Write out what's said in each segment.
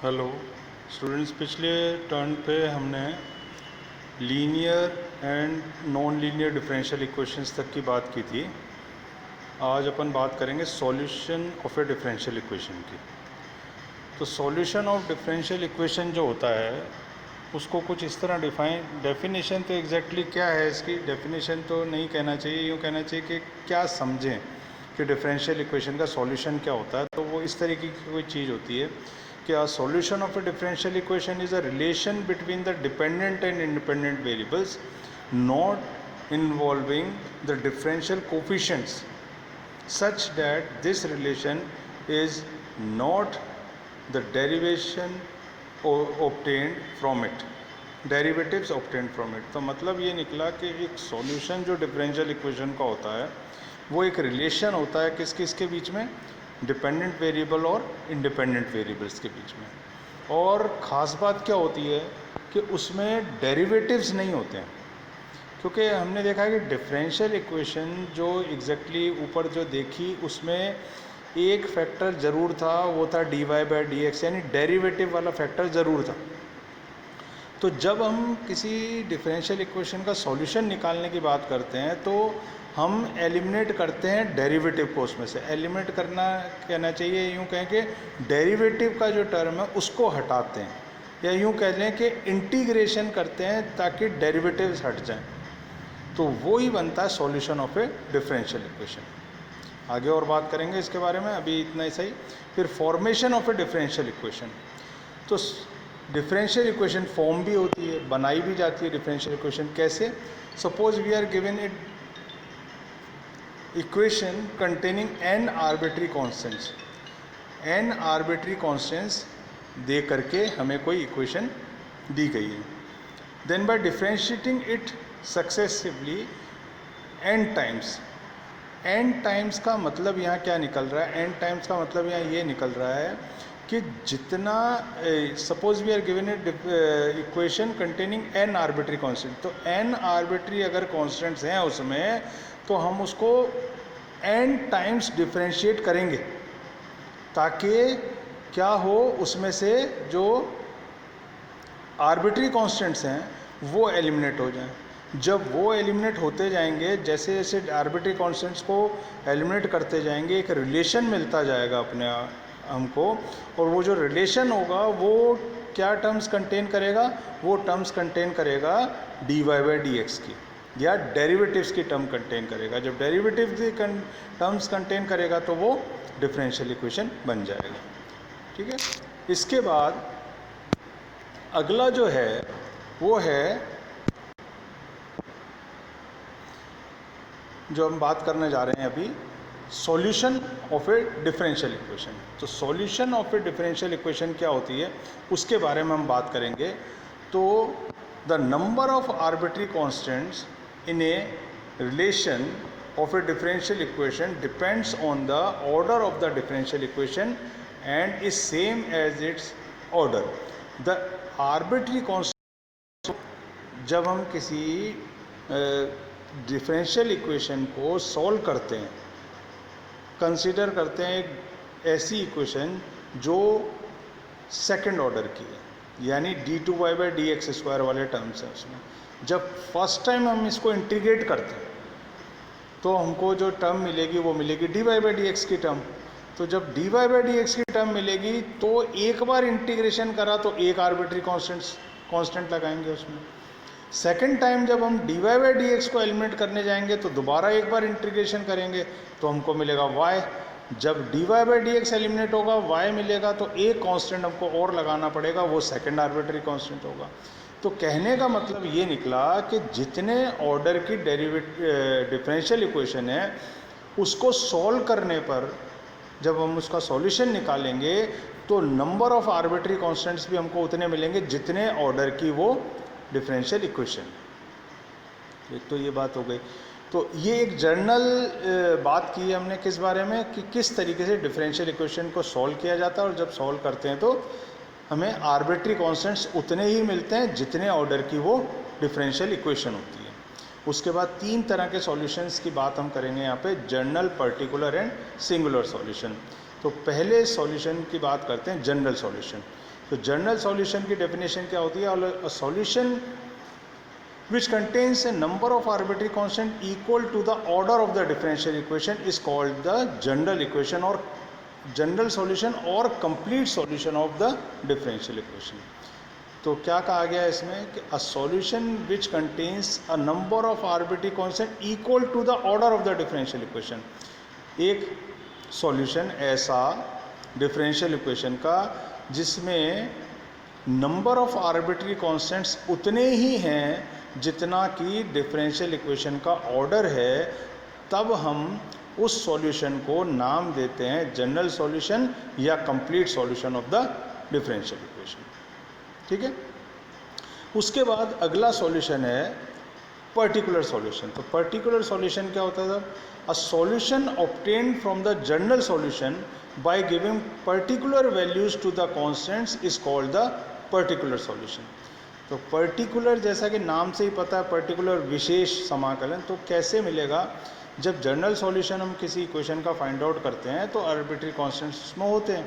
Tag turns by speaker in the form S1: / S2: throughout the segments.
S1: Hello students, पिछले turn पे हमने linear and non linear differential equations तक की बात की थी। आज अपन बात करेंगे solution of a differential equation की। तो सॉल्यूशन ऑफ डिफरेंशियल इक्वेशन जो होता है उसको कुछ इस तरह डेफिनेशन तो एग्जैक्टली क्या है, इसकी डेफिनेशन तो नहीं कहना चाहिए, यूँ कहना चाहिए कि क्या समझें कि डिफरेंशियल इक्वेशन का सॉल्यूशन क्या होता है। तो वो इस तरीके की कोई चीज़ होती है कि a solution of a differential equation is a relation between the dependent and independent variables not involving the differential coefficients such that this relation is not the derivation obtained from it derivatives obtained from it। तो मतलब ये निकला कि एक solution जो differential equation का होता है वो एक रिलेशन होता है किस किस के बीच में, डिपेंडेंट वेरिएबल और इंडिपेंडेंट वेरिएबल्स के बीच में। और ख़ास बात क्या होती है कि उसमें डेरिवेटिव्स नहीं होते हैं, क्योंकि हमने देखा है कि डिफरेंशियल इक्वेशन जो एग्जैक्टली ऊपर जो देखी उसमें एक फैक्टर ज़रूर था, वो था dy/dx, यानी डेरिवेटिव वाला फैक्टर ज़रूर था। तो जब हम किसी डिफरेंशियल इक्वेशन का सॉल्यूशन निकालने की बात करते हैं तो हम एलिमिनेट करते हैं डेरिवेटिव को उसमें से। एलिमिनेट करना कहना चाहिए, यूँ कहें कि डेरिवेटिव का जो टर्म है उसको हटाते हैं, या यूँ कह लें कि इंटीग्रेशन करते हैं ताकि डेरिवेटिव्स हट जाएं। तो वो ही बनता है solution of a differential equation. आगे और बात करेंगे इसके बारे में, अभी इतना ही सही। फिर formation of a differential equation. तो डिफरेंशियल इक्वेशन फॉर्म भी होती है, बनाई भी जाती है डिफरेंशियल इक्वेशन। कैसे? Suppose we are given it equation containing n arbitrary constants. n arbitrary constants दे करके हमें कोई इक्वेशन दी गई है। Then by differentiating it successively n times. n times का मतलब यहाँ क्या निकल रहा है? n टाइम्स का मतलब यहाँ ये निकल रहा है कि जितना suppose we are given a equation containing n arbitrary constant, तो n आर्बिट्री अगर कांस्टेंट्स हैं उसमें तो हम उसको n टाइम्स डिफरेंशिएट करेंगे ताकि क्या हो, उसमें से जो आर्बिट्री कांस्टेंट्स हैं वो एलिमिनेट हो जाएं। जब वो एलिमिनेट होते जाएंगे, जैसे जैसे आर्बिट्री कांस्टेंट्स को एलिमिनेट करते जाएंगे, एक रिलेशन मिलता जाएगा अपने हमको, और वो जो रिलेशन होगा वो क्या टर्म्स कंटेन करेगा? वो टर्म्स कंटेन करेगा dy/dx की, या डेरिवेटिव्स की टर्म कंटेन करेगा। जब डेरिवेटिव्स की टर्म्स कंटेन करेगा तो वो डिफरेंशियल इक्वेशन बन जाएगा। ठीक है। इसके बाद अगला जो है वो है, जो हम बात करने जा रहे हैं अभी, solution of a differential equation. तो solution of a differential equation क्या होती है उसके बारे में हम बात करेंगे। तो the number of arbitrary constants in a relation of a differential equation depends on the order of the differential equation and is same as its order. The arbitrary constant, जब हम किसी डिफरेंशियल इक्वेशन को solve करते हैं, consider करते हैं एक ऐसी इक्वेशन जो सेकंड ऑर्डर की है, यानी d2y/dx² वाले टर्म्स हैं उसमें। जब फर्स्ट टाइम हम इसको इंटीग्रेट करते हैं तो हमको जो टर्म मिलेगी वो मिलेगी dy/dx की टर्म। तो जब dy/dx की टर्म मिलेगी तो एक बार इंटीग्रेशन करा तो एक आर्बिट्री कांस्टेंट लगाएंगे उसमें। सेकेंड टाइम जब हम dy/dx को एलिमिनेट करने जाएंगे तो दोबारा एक बार इंटीग्रेशन करेंगे तो हमको मिलेगा y। जब dy/dx एलिमिनेट होगा y मिलेगा तो एक कांस्टेंट हमको और लगाना पड़ेगा, वो सेकंड आर्बिट्री कांस्टेंट होगा। तो कहने का मतलब ये निकला कि जितने ऑर्डर की डिफरेंशियल इक्वेशन है उसको सॉल्व करने पर जब हम उसका सॉल्यूशन निकालेंगे तो नंबर ऑफ आर्बिट्री कांस्टेंट्स भी हमको उतने मिलेंगे जितने ऑर्डर की वो डिफरेंशियल इक्वेशन। एक तो ये बात हो गई। तो ये एक जनरल बात की है हमने किस बारे में, कि किस तरीके से डिफरेंशियल इक्वेशन को सॉल्व किया जाता है, और जब सॉल्व करते हैं तो हमें आर्बिट्री कांस्टेंट्स उतने ही मिलते हैं जितने ऑर्डर की वो डिफरेंशियल इक्वेशन होती है। उसके बाद तीन तरह के सॉल्यूशंस की बात हम करेंगे यहाँ पे, general, particular and singular solution. तो पहले सॉल्यूशन की बात करते हैं जनरल सॉल्यूशन। तो जनरल सॉल्यूशन की डेफिनेशन क्या होती है? A solution which contains a number of arbitrary constant equal to the order of the differential equation is called the general equation or general solution or complete solution of the differential equation। तो क्या कहा गया है इसमें कि a solution which contains a number of arbitrary constant equal to the order of the differential equation, एक solution ऐसा differential equation का जिसमें नंबर ऑफ आर्बिट्री कांस्टेंट्स उतने ही हैं जितना कि डिफरेंशियल इक्वेशन का ऑर्डर है, तब हम उस सॉल्यूशन को नाम देते हैं जनरल सॉल्यूशन या complete solution of the differential equation. ठीक है। उसके बाद अगला सॉल्यूशन है पर्टिकुलर सॉल्यूशन। तो पर्टिकुलर सॉल्यूशन क्या होता है? A solution obtained from the general solution by giving particular values to the constants is called the particular solution. तो पर्टिकुलर, जैसा कि नाम से ही पता है, पर्टिकुलर विशेष समाकलन। तो कैसे मिलेगा? जब जनरल सॉल्यूशन हम किसी इक्वेशन का फाइंड आउट करते हैं तो आर्बिट्री कांस्टेंट्स उसमें होते हैं।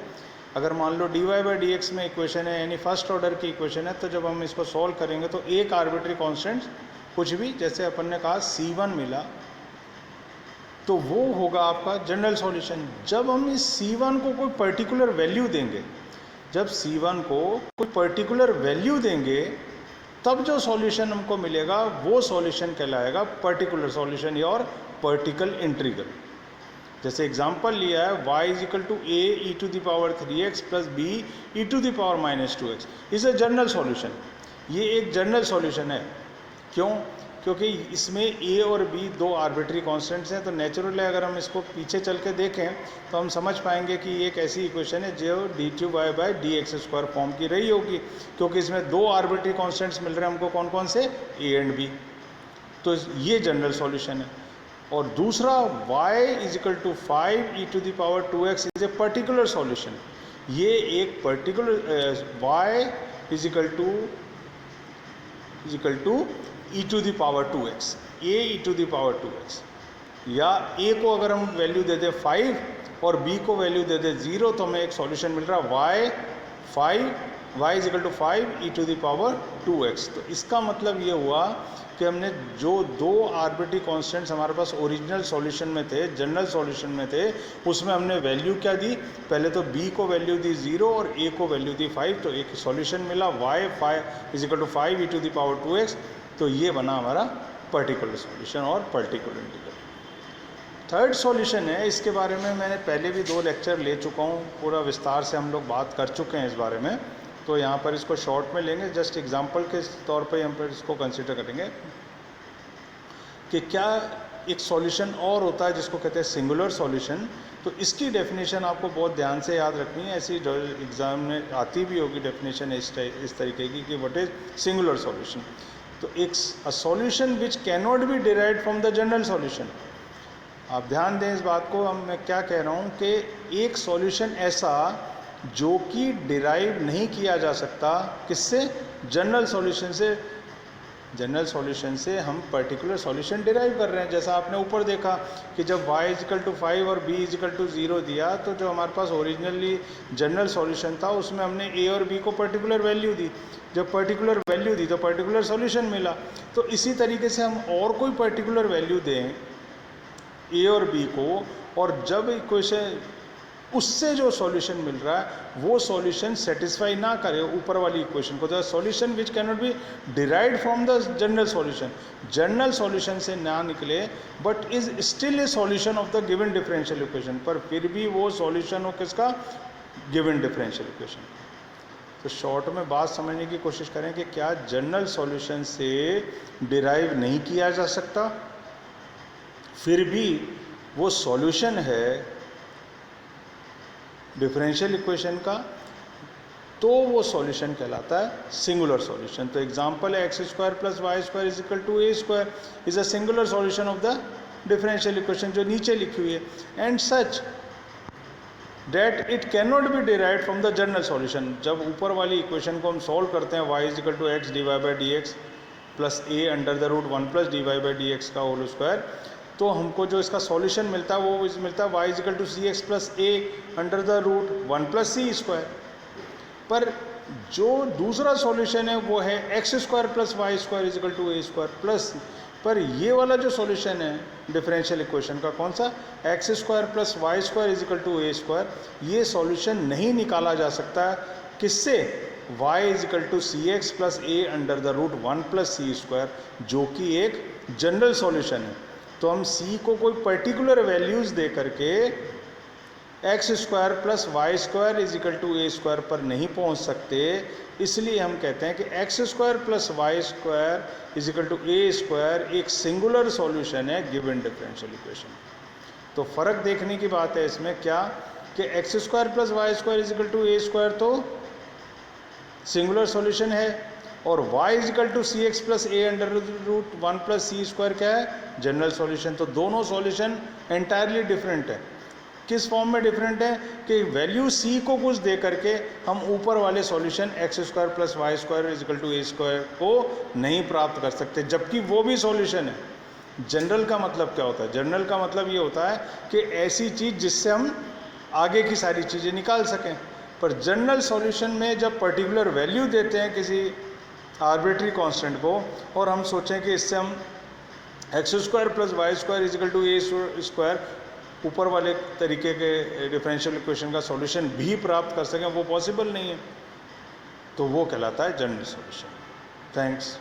S1: अगर मान लो dy बाई डी एक्स में इक्वेशन है, यानी फर्स्ट ऑर्डर की इक्वेशन है, तो जब हम इसको सॉल्व करेंगे तो एक आर्बिट्री कांस्टेंट कुछ भी, जैसे अपन ने कहा C1 मिला, तो वो होगा आपका जनरल सॉल्यूशन। जब हम इस C1 को कोई पर्टिकुलर वैल्यू देंगे, जब C1 को कोई पर्टिकुलर वैल्यू देंगे, तब जो सॉल्यूशन हमको मिलेगा वो सॉल्यूशन कहलाएगा पर्टिकुलर सॉल्यूशन और पर्टिकल इंटीग्रल। जैसे एग्जांपल लिया है y is equal to a e to the power 3x plus b e to the power -2x is a general solution. ये एक जनरल सॉल्यूशन है। क्यों? क्योंकि इसमें a और b दो आर्बिट्री कांस्टेंट्स हैं। तो नेचुरल है, अगर हम इसको पीछे चल के देखें तो हम समझ पाएंगे कि ये एक ऐसी इक्वेशन है जो d3y by D x square form की रही होगी, क्योंकि इसमें दो आर्बिट्री कांस्टेंट्स मिल रहे हैं हमको। कौन कौन से? a and b। तो ये जनरल सॉल्यूशन है। और दूसरा y is equal to 5 e to the power 2x is a particular solution. ये एक particular y is equal to e to the power 2x, a e to the power 2x, या a को अगर हम value दे दें 5 और b को value दे दें 0, तो हमें एक सॉल्यूशन मिल रहा है y is equal to 5 e to the power 2x। तो इसका मतलब ये हुआ कि हमने जो दो आर्बिट्री कांस्टेंट्स हमारे पास ओरिजिनल सॉल्यूशन में थे, जनरल सॉल्यूशन में थे, उसमें हमने वैल्यू क्या दी? पहले तो b को वैल्यू दी 0 और a को वैल्यू दी 5। तो एक सॉल्यूशन मिला y is equal to 5 e to the power 2x। तो ये बना हमारा पर्टिकुलर सॉल्यूशन और पर्टिकुलर इंटीग्रल। थर्ड सॉल्यूशन है, इसके बारे में मैंने पहले भी 2 लेक्चर ले चुका हूँ, पूरा विस्तार से हम लोग बात कर चुके हैं इस बारे में। तो यहाँ पर इसको शॉर्ट में लेंगे, जस्ट एग्जांपल के तौर पे हम पर इसको कंसीडर करेंगे कि क्या एक सॉल्यूशन और होता है जिसको कहते हैं सिंगुलर सॉल्यूशन। तो इसकी डेफिनेशन आपको बहुत ध्यान से याद रखनी है, ऐसी एग्जाम में आती भी होगी डेफिनेशन इस तरीके की कि व्हाट इज सिंगुलर सॉल्यूशन। तो एक solution which can not be derived from the general solution. आप ध्यान दें इस बात को, मैं क्या कह रहा हूँ कि एक सॉल्यूशन ऐसा जो कि डिराइव नहीं किया जा सकता, किससे? जनरल सॉल्यूशन से। जनरल सॉल्यूशन से हम पर्टिकुलर सॉल्यूशन डिराइव कर रहे हैं। जैसा आपने ऊपर देखा कि जब y इज इक्वल टू 5 और b इज इक्वल टू 0 दिया, तो जो हमारे पास ओरिजिनली जनरल सॉल्यूशन था उसमें हमने a और b को पर्टिकुलर वैल्यू दी। जब पर्टिकुलर वैल्यू दी तो पर्टिकुलर सॉल्यूशन मिला। तो इसी तरीके से हम और कोई पर्टिकुलर वैल्यू दें a और b को, और जब इक्वेशन उससे जो सॉल्यूशन मिल रहा है वो सॉल्यूशन सेटिस्फाई ना करे ऊपर वाली इक्वेशन को, the solution which can not be derived from the general solution, general solution से ना निकले, but is still a solution of the given differential equation, पर फिर भी वो सॉल्यूशन हो किसका? Given differential equation. तो शॉर्ट में बात समझने की कोशिश करें कि क्या जनरल सॉल्यूशन से डिराइव नहीं किया जा सकता, फिर भी वो सॉल्यूशन है डिफरेंशियल इक्वेशन का, तो वो सॉल्यूशन कहलाता है सिंगुलर सॉल्यूशन। तो एग्जांपल है x square plus Y square is equal to a square is a singular solution of the differential equation जो नीचे लिखी हुई है, and such that it can not be derived from the general solution. जब ऊपर वाली equation को हम सॉल्व करते हैं y is equal to x dy by D X plus a under the root 1 plus dy by D X का whole square, तो हमको जो इसका सॉल्यूशन मिलता है वो मिलता है y is equal to C X plus A under the root 1 plus C square. पर जो दूसरा सॉल्यूशन है वो है X square plus Y square is equal to A square plus, पर ये वाला जो सॉल्यूशन है डिफरेंशियल इक्वेशन का कौन सा, X square plus Y square is equal to A square, ये सॉल्यूशन नहीं निकाला जा सकता किससे, y is equal to C X plus A under the root 1 plus C square, जो कि एक जनरल सॉल्यूशन है। तो हम c को कोई पर्टिकुलर वैल्यूज़ दे करके X square plus Y square is equal to A square पर नहीं पहुंच सकते, इसलिए हम कहते हैं कि X square plus Y square is equal to A square एक सिंगुलर सॉल्यूशन है गिवन डिफरेंशियल इक्वेशन। तो फ़र्क देखने की बात है इसमें क्या, कि X square plus Y square is equal to A square तो सिंगुलर सॉल्यूशन है, और y is equal to C X plus A under root 1 plus C square क्या है, जनरल सॉल्यूशन। तो दोनों सॉल्यूशन एंटायरली डिफरेंट है। किस फॉर्म में डिफरेंट है कि वैल्यू c को कुछ दे करके हम ऊपर वाले solution X square plus Y square is equal to A square को नहीं प्राप्त कर सकते, जबकि वो भी सॉल्यूशन है। जनरल का मतलब क्या होता है, जनरल का मतलब ये होता है कि ऐसी चीज़ जिससे हम आगे की सारी चीज़ें निकाल सकें। पर जनरल सॉल्यूशन में जब पर्टिकुलर वैल्यू देते हैं किसी आर्बिट्री कांस्टेंट को और हम सोचें कि इससे हम X square plus Y square is equal to A square ऊपर वाले तरीके के डिफरेंशियल इक्वेशन का सॉल्यूशन भी प्राप्त कर सकें, वो पॉसिबल नहीं है, तो वो कहलाता है जनरल सॉल्यूशन। थैंक्स।